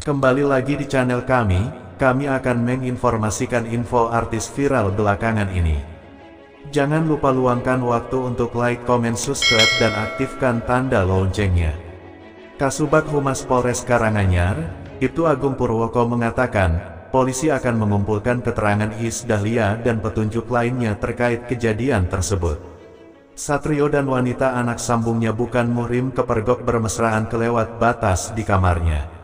Kembali lagi di channel kami akan menginformasikan info artis viral belakangan ini. Jangan lupa luangkan waktu untuk like, komen, subscribe, dan aktifkan tanda loncengnya. Kasubag Humas Polres Karanganyar, Ibtu Agung Purwoko mengatakan, polisi akan mengumpulkan keterangan Iis Dahlia dan petunjuk lainnya terkait kejadian tersebut. Satrio dan wanita anak sambungnya bukan muhrim kepergok bermesraan kelewat batas di kamarnya.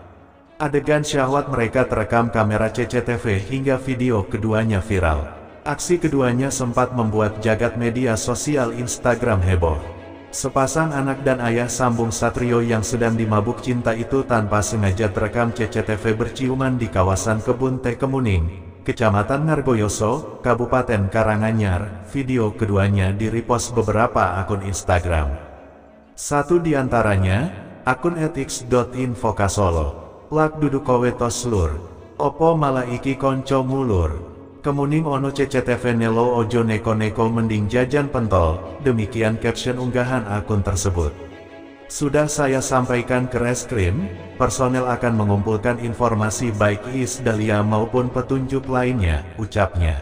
Adegan syahwat mereka terekam kamera CCTV hingga video keduanya viral. Aksi keduanya sempat membuat jagat media sosial Instagram heboh. Sepasang anak dan ayah sambung Satrio yang sedang dimabuk cinta itu tanpa sengaja terekam CCTV berciuman di kawasan Kebun Teh Kemuning, Kecamatan Ngargoyoso, Kabupaten Karanganyar. Video keduanya di-repost beberapa akun Instagram. Satu di antaranya, akun @x.infokasolo. Lak duduk kowe tos lur, opo malah iki konco mulur. Kemuning ono CCTV nelo ojo neko-neko mending jajan pentol. Demikian caption unggahan akun tersebut. Sudah saya sampaikan ke reskrim, personel akan mengumpulkan informasi baik Iis Dahlia maupun petunjuk lainnya, ucapnya.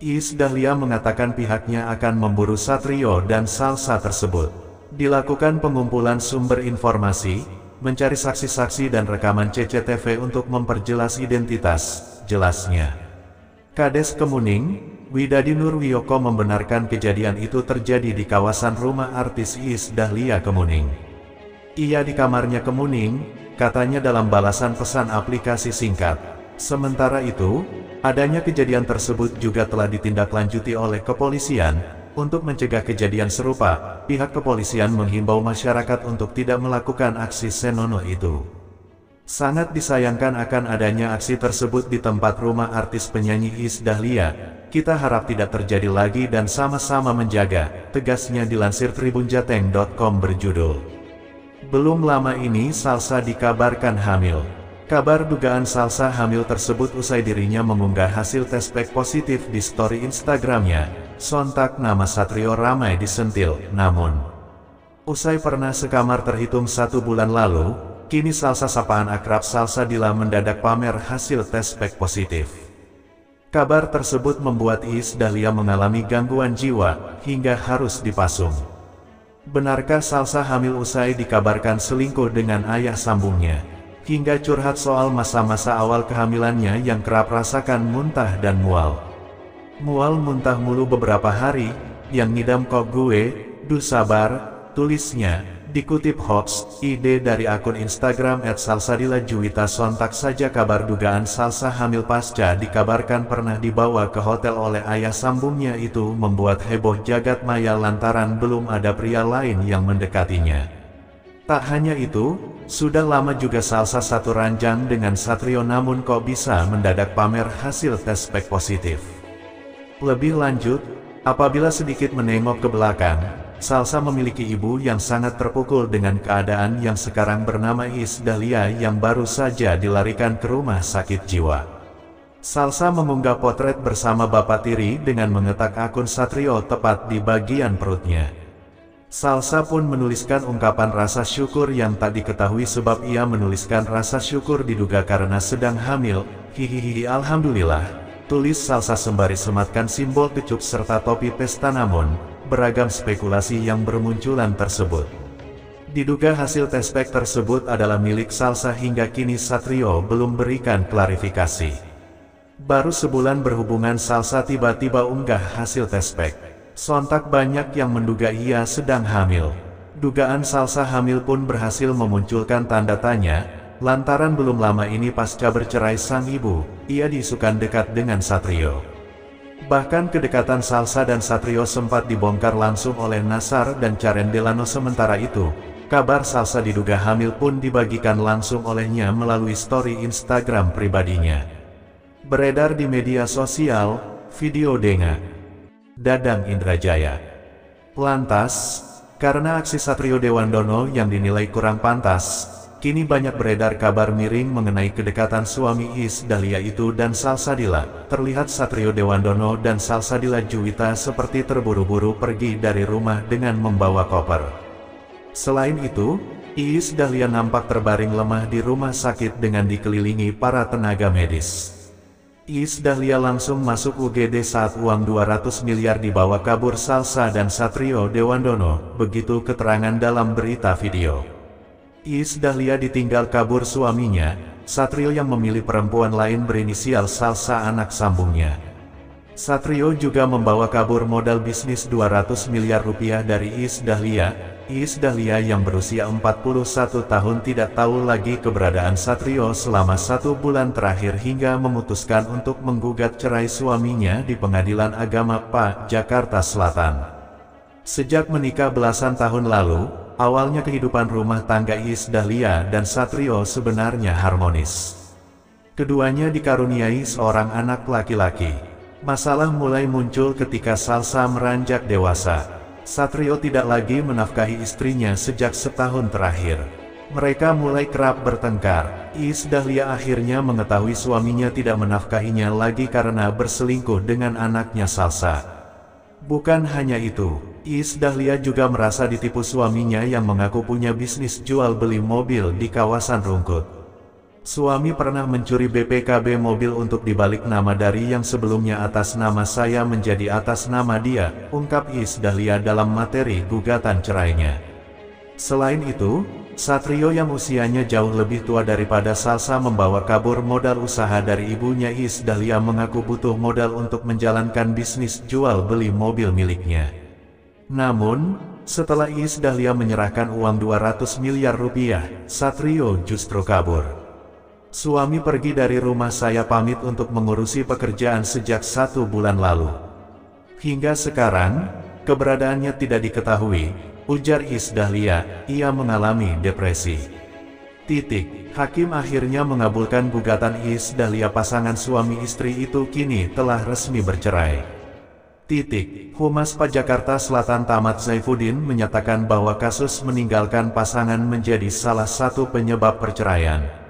Iis Dahlia mengatakan pihaknya akan memburu Satrio dan Salsa tersebut. Dilakukan pengumpulan sumber informasi, mencari saksi-saksi dan rekaman CCTV untuk memperjelas identitas, jelasnya. Kades Kemuning, Widadi Nurwiyoko membenarkan kejadian itu terjadi di kawasan rumah artis Iis Dahlia Kemuning. Ia di kamarnya Kemuning, katanya dalam balasan pesan aplikasi singkat. Sementara itu, adanya kejadian tersebut juga telah ditindaklanjuti oleh kepolisian. Untuk mencegah kejadian serupa, pihak kepolisian menghimbau masyarakat untuk tidak melakukan aksi senonoh itu. Sangat disayangkan akan adanya aksi tersebut di tempat rumah artis penyanyi Iis Dahlia. Kita harap tidak terjadi lagi dan sama-sama menjaga, tegasnya dilansir tribunjateng.com berjudul. Belum lama ini Salsa dikabarkan hamil. Kabar dugaan Salsa hamil tersebut usai dirinya mengunggah hasil tes pack positif di story Instagramnya. Sontak nama Satrio ramai disentil, namun usai pernah sekamar terhitung 1 bulan lalu, kini Salsa sapaan akrab Salsadila mendadak pamer hasil tes pack positif. Kabar tersebut membuat Iis Dahlia mengalami gangguan jiwa, hingga harus dipasung. Benarkah Salsa hamil usai dikabarkan selingkuh dengan ayah sambungnya? Hingga curhat soal masa-masa awal kehamilannya yang kerap rasakan muntah dan mual. Mual muntah mulu beberapa hari, yang ngidam kok gue, duh sabar, tulisnya. Dikutip Hoax ID dari akun Instagram @salsadilajuwita, sontak saja kabar dugaan Salsa hamil pasca dikabarkan pernah dibawa ke hotel oleh ayah sambungnya itu membuat heboh jagat maya lantaran belum ada pria lain yang mendekatinya. Tak hanya itu, sudah lama juga Salsa satu ranjang dengan Satrio namun kok bisa mendadak pamer hasil tes pack positif. Lebih lanjut, apabila sedikit menengok ke belakang, Salsa memiliki ibu yang sangat terpukul dengan keadaan yang sekarang bernama Iis Dahlia yang baru saja dilarikan ke rumah sakit jiwa. Salsa mengunggah potret bersama bapak tiri dengan mengetak akun Satrio tepat di bagian perutnya. Salsa pun menuliskan ungkapan rasa syukur yang tak diketahui sebab ia menuliskan rasa syukur diduga karena sedang hamil. Hihihi alhamdulillah, tulis Salsa sembari sematkan simbol kecup serta topi pesta, namun beragam spekulasi yang bermunculan tersebut. Diduga hasil tes pack tersebut adalah milik Salsa hingga kini Satrio belum berikan klarifikasi. Baru sebulan berhubungan Salsa tiba-tiba unggah hasil tes pack. Sontak banyak yang menduga ia sedang hamil. Dugaan Salsa hamil pun berhasil memunculkan tanda tanya, lantaran belum lama ini pasca bercerai sang ibu, ia diisukan dekat dengan Satrio. Bahkan kedekatan Salsa dan Satrio sempat dibongkar langsung oleh Nasar dan Caren Delano. Sementara itu, kabar Salsa diduga hamil pun dibagikan langsung olehnya melalui story Instagram pribadinya. Beredar di media sosial, video dengan Dadang Indrajaya. Lantas, karena aksi Satrio Dewandono yang dinilai kurang pantas, kini banyak beredar kabar miring mengenai kedekatan suami Iis Dahlia itu dan Salsadila. Terlihat Satrio Dewandono dan Salsadila Juwita seperti terburu-buru pergi dari rumah dengan membawa koper. Selain itu, Iis Dahlia nampak terbaring lemah di rumah sakit dengan dikelilingi para tenaga medis. Iis Dahlia langsung masuk UGD saat uang 200 miliar dibawa kabur Salsa dan Satrio Dewandono, begitu keterangan dalam berita video. Iis Dahlia ditinggal kabur suaminya, Satrio yang memilih perempuan lain berinisial Salsa anak sambungnya. Satrio juga membawa kabur modal bisnis 200 miliar rupiah dari Iis Dahlia. Iis Dahlia yang berusia 41 tahun tidak tahu lagi keberadaan Satrio selama 1 bulan terakhir hingga memutuskan untuk menggugat cerai suaminya di Pengadilan Agama PA, Jakarta Selatan. Sejak menikah belasan tahun lalu, awalnya kehidupan rumah tangga Iis Dahlia dan Satrio sebenarnya harmonis. Keduanya dikaruniai seorang anak laki-laki. Masalah mulai muncul ketika Salsa meranjak dewasa. Satrio tidak lagi menafkahi istrinya sejak setahun terakhir. Mereka mulai kerap bertengkar. Iis Dahlia akhirnya mengetahui suaminya tidak menafkahinya lagi karena berselingkuh dengan anaknya Salsa. Bukan hanya itu, Iis Dahlia juga merasa ditipu suaminya yang mengaku punya bisnis jual beli mobil di kawasan Rungkut. Suami pernah mencuri BPKB mobil untuk dibalik nama dari yang sebelumnya atas nama saya menjadi atas nama dia, ungkap Iis Dahlia dalam materi gugatan cerainya. Selain itu, Satrio yang usianya jauh lebih tua daripada Salsa membawa kabur modal usaha dari ibunya. Iis Dahlia mengaku butuh modal untuk menjalankan bisnis jual beli mobil miliknya. Namun, setelah Iis Dahlia menyerahkan uang 200 miliar rupiah, Satrio justru kabur. Suami pergi dari rumah saya pamit untuk mengurusi pekerjaan sejak 1 bulan lalu. Hingga sekarang, keberadaannya tidak diketahui, ujar Iis Dahlia, ia mengalami depresi. Hakim akhirnya mengabulkan gugatan Iis Dahlia. Pasangan suami istri itu kini telah resmi bercerai. Humas PA Jakarta Selatan Tamat Zaifuddin menyatakan bahwa kasus meninggalkan pasangan menjadi salah satu penyebab perceraian.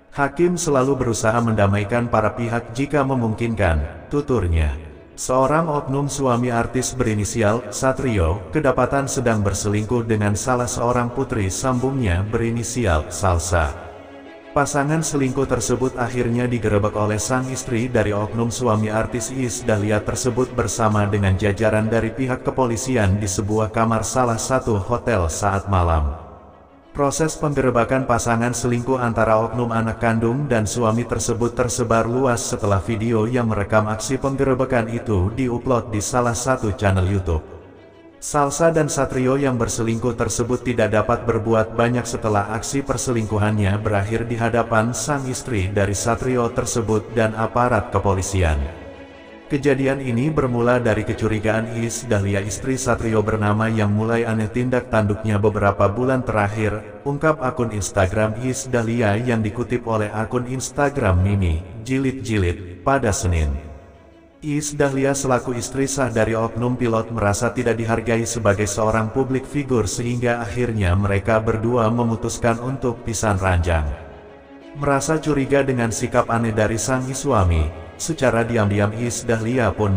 Hakim selalu berusaha mendamaikan para pihak jika memungkinkan, tuturnya. Seorang oknum suami artis berinisial Satrio kedapatan sedang berselingkuh dengan salah seorang putri sambungnya berinisial Salsa. Pasangan selingkuh tersebut akhirnya digerebek oleh sang istri dari oknum suami artis Iis Dahlia tersebut bersama dengan jajaran dari pihak kepolisian di sebuah kamar salah satu hotel saat malam. Proses penggerebekan pasangan selingkuh antara oknum anak kandung dan suami tersebut tersebar luas setelah video yang merekam aksi penggerebekan itu diupload di salah satu channel YouTube. Salsa dan Satrio yang berselingkuh tersebut tidak dapat berbuat banyak setelah aksi perselingkuhannya berakhir di hadapan sang istri dari Satrio tersebut dan aparat kepolisian. Kejadian ini bermula dari kecurigaan Iis Dahlia istri Satrio bernama yang mulai aneh tindak tanduknya beberapa bulan terakhir, ungkap akun Instagram Iis Dahlia yang dikutip oleh akun Instagram Mimi Jilid pada Senin. Iis Dahlia selaku istri sah dari oknum pilot merasa tidak dihargai sebagai seorang publik figur sehingga akhirnya mereka berdua memutuskan untuk pisah ranjang. Merasa curiga dengan sikap aneh dari sang suami, secara diam-diam Iis Dahlia pun